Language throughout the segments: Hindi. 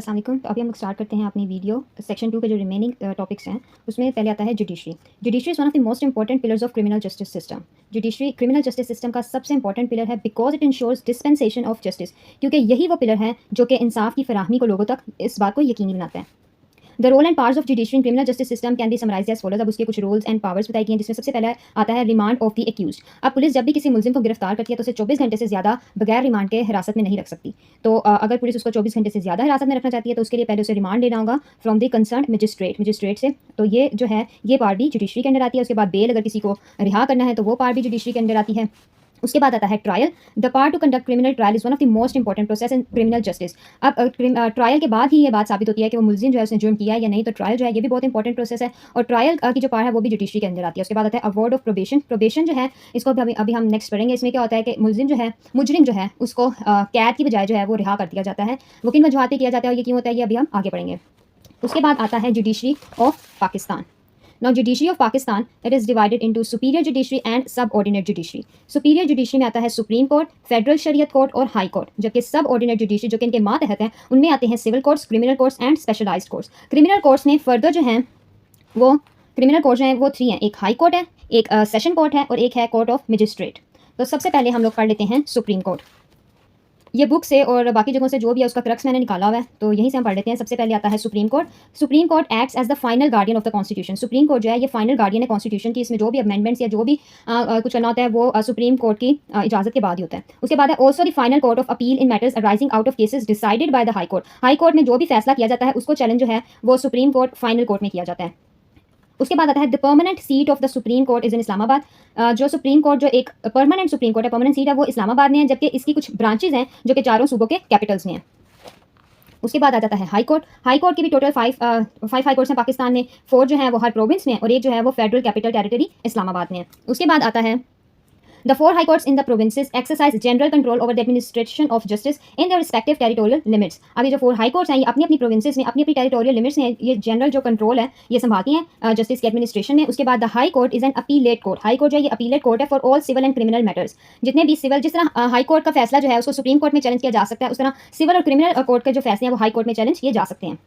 अस्सलाम वालेकुम। तो अभी हम लोग स्टार्ट करते हैं अपनी वीडियो। सेक्शन 2 के जो रिमेनिंग टॉपिक्स हैं उसमें पहले आता है judiciary. Judiciary is one of the most important pillars of criminal justice system. Judiciary criminal justice system का सबसे इंपॉर्टेंट पिलर है because it ensures dispensation of justice, क्योंकि यही वो पिलर है जो कि इंसाफ की फराहमी को लोगों तक इस बात को यकीनी बनाता है। The role and powers of judiciary in criminal justice system can be summarized as follows. अब उसके कुछ रोल्स एंड पावर्स बताई गई हैं, जिसमें सबसे पहले आता है रिमांड ऑफ द एक्यूज्ड। अब पुलिस जब भी किसी मुलजिम को गिरफ्तार करती है तो उसे 24 घंटे से ज़्यादा बगैर रिमांड के हिरासत में नहीं रख सकती। तो अगर पुलिस उसको 24 घंटे से ज़्यादा हिरासत में रखना चाहती है तो उसके लिए पहले उसे रिमांड लेना होगा फ्रॉम द कंसर्न मजिस्ट्रेट से। तो ये जो है ये पार्ट भी जुडिशरी के अंदर आती है। उसके बाद बेल, अगर किसी को रिहा करना है तो वो पार्ट भी जुडिशरी के अंदर आती है। उसके बाद आता है trial. The part two conduct criminal trial is one of the most important process in criminal justice. अब ट्रायल के बाद ही ये बात साबित होती है कि वो मुलजिम जो है उसने जुर्म किया है या नहीं। तो ट्रायल जो है ये भी बहुत इंपॉर्टेंट प्रोसेस है और ट्रायल की जो पार्ट है वो भी जुडिशरी के अंदर आती है। उसके बाद आता है अवॉर्ड ऑफ प्रोबेशन। प्रोबेशन जो है इसको अभी हम नेक्स्ट पढ़ेंगे। इसमें क्या होता है कि मुजरिम जो है उसको कैद की बजाय जो है वो रिहा कर दिया जाता है। वो किन वजूहात किया जाता है और ये क्यों होता है ये अभी हम आगे पढ़ेंगे। उसके बाद आता है judiciary of Pakistan. Now, judiciary of Pakistan, it is divided into superior judiciary and subordinate judiciary. Superior judiciary में आता है supreme court, federal Shariat court और हाई कोर्ट, जबकि सबऑर्डिनेट जुडिशरी जो कि इनके मातहत हैं उनमें आते हैं civil courts, criminal courts and specialized courts. Criminal courts में फर्दर जो हैं वो क्रिमिनल कोर्ट्स हैं वो 3 हैं। एक हाई कोर्ट है, एक सेशन कोर्ट है और एक है कोर्ट ऑफ मजिस्ट्रेट। तो सबसे पहले हम लोग पढ़ लेते हैं सुप्रीम कोर्ट। ये बुक से और बाकी जगहों से जो भी है उसका क्रक्स मैंने निकाला हुआ है, तो यहीं से हम पढ़ लेते हैं। सबसे पहले आता है supreme court. Supreme court acts as the final guardian of the constitution. Supreme court जो है ये फाइनल गार्डियन है कॉन्स्टिट्यूशन की। इसमें जो भी अमेंडमेंट्स या जो भी कुछ करना होता है वो सुप्रीम कोर्ट की इजाजत के बाद ही होता है। उसके बाद है also the final court of appeal in matters arising out of cases decided by the high court. High court में जो भी फैसला किया जाता है उसको चैलेंज जो है वो सुप्रीम कोर्ट फाइनल कोर्ट में किया जाता है। उसके बाद आता है the permanent seat of the supreme court is in Islamabad. जो सुप्रीम कोर्ट जो एक परमानेंट सुप्रीम कोर्ट है, परमानेंट सीट है वो इस्लामाबाद में है, जबकि इसकी कुछ ब्रांचेज हैं जो कि 4 सूबों के कैपिटल्स में हैं। उसके बाद आ जाता है हाई कोर्ट। हाई कोर्ट की भी टोटल 5 हाई कोर्ट्स हैं पाकिस्तान में। 4 जो है वो हर प्रोविंस में और एक जो है वो फेडरल कैपिटल टेरिटरी इस्लामाबाद में है। उसके बाद आता है The 4 high courts in the provinces exercise general control over the administration of justice in their respective territorial limits. अभी जो 4 high courts हैं ये अपनी अपनी provinces में अपनी अपनी territorial limits में ये general जो control है ये संभालती हैं justice के administration में। उसके बाद the high court is an appellate court. high court जो है ये appellate court है for all civil and criminal matters. जितने भी civil, जिस तरह high court का फैसला जो है उसको supreme court में challenge किया जा सकता है, उस तरह civil और criminal court के जो फैसले हैं वो high court में challenge किए जा सकते हैं।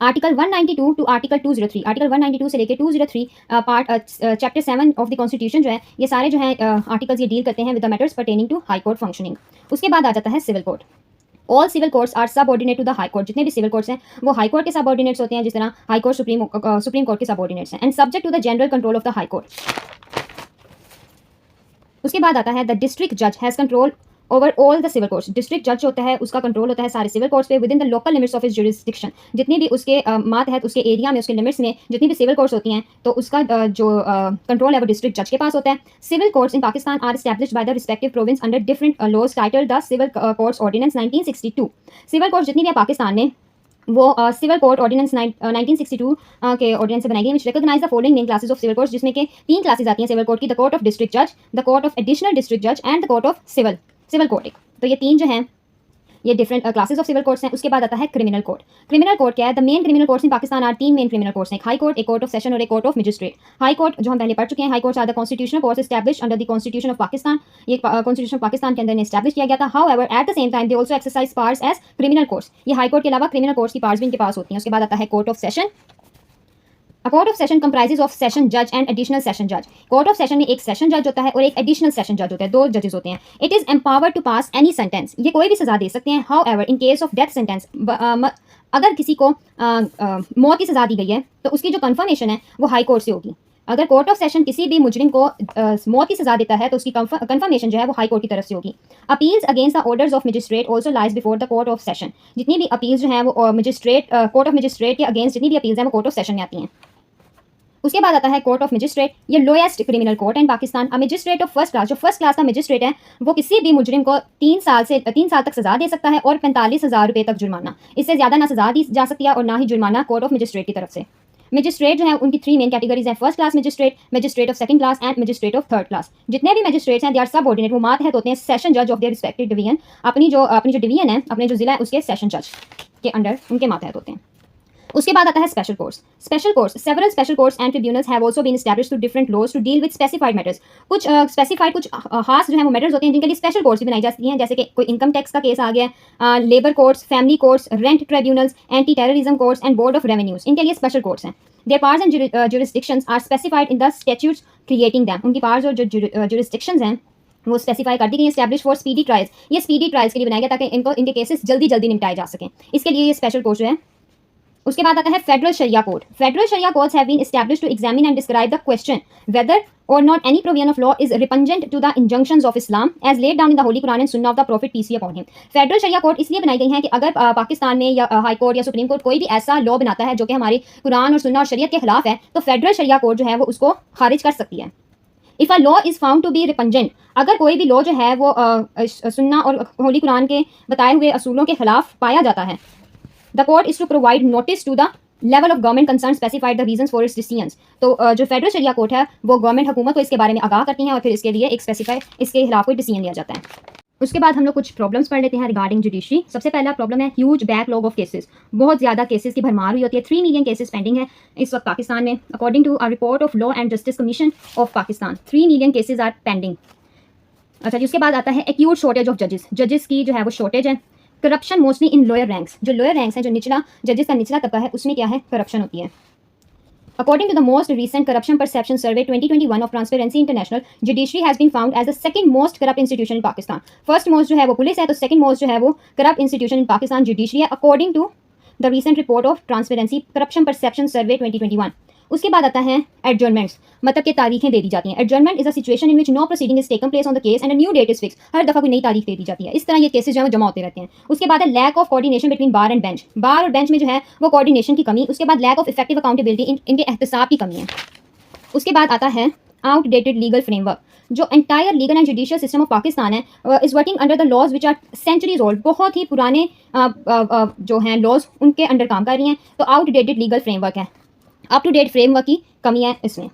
आर्टिकल 192 टू आर्टिकल 203, आर्टिकल 192 से लेकर 203 part chapter 7 of the constitution जो है ये सारे जो है आर्टिकल्स ये डील करते हैं with the matters pertaining to high court functioning. उसके बाद आ जाता है civil court. All civil courts are subordinate to the high court. जितने भी सिविल कोर्ट्स हैं वो हाई कोर्ट के सबऑर्डिनेट्स होते हैं, जिस तरह हाई कोर्ट सुप्रीम कोर्ट के सबऑर्डिनेट्स हैं, and subject to the general control of the high court. उसके बाद आता है द डिस्ट्रिक्ट जज has control over all the civil courts. District जज होता है उसका कंट्रोल होता है सारे सिविल कोर्ट्स पे within the local limits of his jurisdiction. जितनी भी उसके मातहत उसके एरिया में उसके लिमिट्स में जितनी भी सिविल कोर्ट्स होती हैं तो उसका जो कंट्रोल है वो डिस्ट्रिक्ट जज के पास होता है। Civil courts in Pakistan are established by the respective province under different laws titled the civil courts ordinance 1962। Civil courts जितनी भी है पाकिस्तान में वो सिविल कोर्ट ऑर्डिनेंस 1962 के ऑर्डिनेंस से बनाई गई, विच recognise the following main classes of civil courts, जिसमें के 3 क्लासेस आती हैं सिविल कोर्ट की। द कोर्ट ऑफ डिस्ट्रिक्ट जज, the court of additional district जज and the court of civil court. तो ये 3 जो हैं ये different classes of civil courts हैं। उसके बाद आता है क्रिमिनल कोर्ट। क्रिमिनल कोर्ट क्या है? The main criminal courts in Pakistan are 3 main criminal courts हैं, एक हाई कोर्ट, एक कोर्ट ऑफ सेशन और एक court of magistrate. High court जो हम पहले पढ़ चुके हैं, high courts are the constitutional courts established under the constitution of Pakistan. ये कॉन्स्टिट्यूशन ऑफ पाकिस्तान के अंदर ने एस्टैब्लिश किया गया था। However at the same time they also exercise powers as criminal courts. ये हाई कोर्ट के अलावा क्रिमिनल कोर्ट्स की पावर्स भी इनके पास होती हैं। उसके बाद आता है court of session. A court of session comprises of session judge and additional session judge. Court of session में एक session judge होता है और एक additional session judge होता है, 2 जजेस होते हैं। It is empowered to pass any sentence. ये कोई भी सजा दे सकते हैं। However, in case of death sentence, अगर किसी को मौत की सजा दी गई है तो उसकी जो कंफर्मेशन है वो हाई कोर्ट से होगी। अगर कोर्ट ऑफ सेशन किसी भी मुजरिम को मौत की सजा देता है तो उसकी कंफर्मेशन जो है वो हाई कोर्ट की तरफ से होगी। Appeals against the orders of magistrate also lies before the court of session. जितनी भी अपील्स जो हैं वो कोर्ट ऑफ मजिस्ट्रेट के अगेंस्ट जितनी भी अपील्स हैं वो कोर्ट ऑफ सेशन में आती हैं। उसके बाद आता है कोर्ट ऑफ मजिस्ट्रेट। ये लोएस्ट क्रिमिनल कोर्ट है in Pakistan. A magistrate of first class, जो फर्स्ट क्लास का मजिस्ट्रेट है वो किसी भी मुजरिम को 3 साल तक सजा दे सकता है और 45,000 रुपये तक जुर्माना। इससे ज़्यादा ना सजा दी जा सकती है और ना ही जुर्माना कोर्ट ऑफ मजिस्ट्रेट की तरफ से। मजिस्ट्रेट जो है उनकी 3 मेन कैटेगरीज हैं, first class magistrate, magistrate of second class and magistrate of third class. जितने भी मजिस्ट्रेट्स हैं दे आर सबऑर्डिनेट, वो मातहत होते हैं सेशन जज ऑफ देयर रिस्पेक्टिव डिवीजन। अपनी जो डिवीजन है, अपने जो जिला है उसके सेशन जज के अंडर उनके मातहत होते हैं। उसके बाद आता है special courts. Special courts, several special courts and tribunals have also been established through different laws to deal with specified matters. कुछ स्पेसिफाइड, कुछ खास जो है वो मैटर्स होते हैं जिनके लिए स्पेशल कोर्ट्स भी बनाई जाती हैं, जैसे कि कोई इनकम टैक्स का केस आ गया, labour courts, family courts, rent tribunals, anti terrorism courts and board of revenues, इनके लिए स्पेशल कोर्ट्स हैं। Their powers and jurisdictions are specified in the statutes creating them. उनकी पावर्स और जो जुरिस्डिक्शंस हैं वो स्पेसिफाई कर दी गई, एस्टैब्लिश फॉर स्पीडी ट्रायल्स। ये स्पीडी ट्रायल्स के लिए बनाया गया ताकि इनके केसेस जल्दी जल्दी निपटाए जा सकें, इसके लिए ये स्पेशल कोर्ट जो है। उसके बाद आता है federal Sharia court. Federal Sharia courts have been established to examine and describe the question whether or not any provision of law is repugnant to the injunctions of Islam as laid down in the Holy Quran and Sunnah of the Prophet peace be upon him। Federal Sharia court इसलिए बनाई गई है कि अगर पाकिस्तान में या हाई कोर्ट या सुप्रीम कोर्ट कोई भी ऐसा लॉ बनाता है जो कि हमारे कुरान और सुन्ना और शरीयत के खिलाफ है, तो फेडरल शरिया कोर्ट जो है वो उसको खारिज कर सकती है। If a law is found to be repugnant, अगर कोई भी लॉ जो है वो सुन्ना और होली कुरान के बताए हुए असूलों के खिलाफ पाया जाता है, the court is to provide notice to the level of government concern specified the reasons for its decisions. तो जो फेडरल शरिया कोर्ट है वो गवर्नमेंट हुकूमत को इसके बारे में आगाह करती हैं और फिर इसके लिए एक स्पेसिफाई इसके खिलाफ कोई डिसीजन लिया जाता है। उसके बाद हम लोग कुछ प्रॉब्लम्स पढ़ लेते हैं रिगार्डिंग जुडिशरी। सबसे पहला प्रॉब्लम है ह्यूज बैकलॉग ऑफ केसेस। बहुत ज़्यादा केसेस की भरमार हुई होती है। 3 मिलियन केसेस पेंडिंग है इस वक्त पाकिस्तान में, according to a report of law and justice commission of Pakistan. 3 million cases are pending. अच्छा जी, उसके बाद आता है एक्यूट शॉर्टेज ऑफ जजेस की जो है वो शॉर्टेज है। Corruption mostly in lower ranks, जो लोअर रैंक्स हैं, जो निचला जजेस का निचला तबका है, उसमें क्या है, करप्शन होती है। According to the most recent corruption perception survey 2021 of Transparency International, judiciary has been found as the second most corrupt institution in Pakistan. First most जो है वो पुलिस है, तो second most जो है वो corrupt institution in Pakistan judiciary है, according to the recent report of Transparency Corruption Perception Survey 2021. उसके बाद आता है एडजर्नमेंट्स, मतलब कि तारीखें दे दी जाती हैं। Adjournment is a situation in which no proceeding is taken place on the case and a new date is fix. हर दफ़ा कोई नई तारीख दे दी जाती है। इस तरह ये केसेस जो है वो जमा होते रहते हैं। उसके बाद है lack of coordination between bar and bench. Bar और बेंच में जो है वो कोऑर्डिनेशन की कमी। उसके बाद लैक ऑफ इफेक्टिव अकाउंटेबिलिटी, इनके एहतसाब की कमी है। उसके बाद आता है आउटडेटेड लीगल फ्रेमवर्क। जो entire legal and judicial system of Pakistan है is working under the laws which are centuries old. बहुत ही पुराने जो हैं लॉज उनके अंडर काम कर रही हैं, तो आउटडेटेड लीगल फ्रेमवर्क है। अप टू डेट फ्रेमवर्क की कमी है इसमें।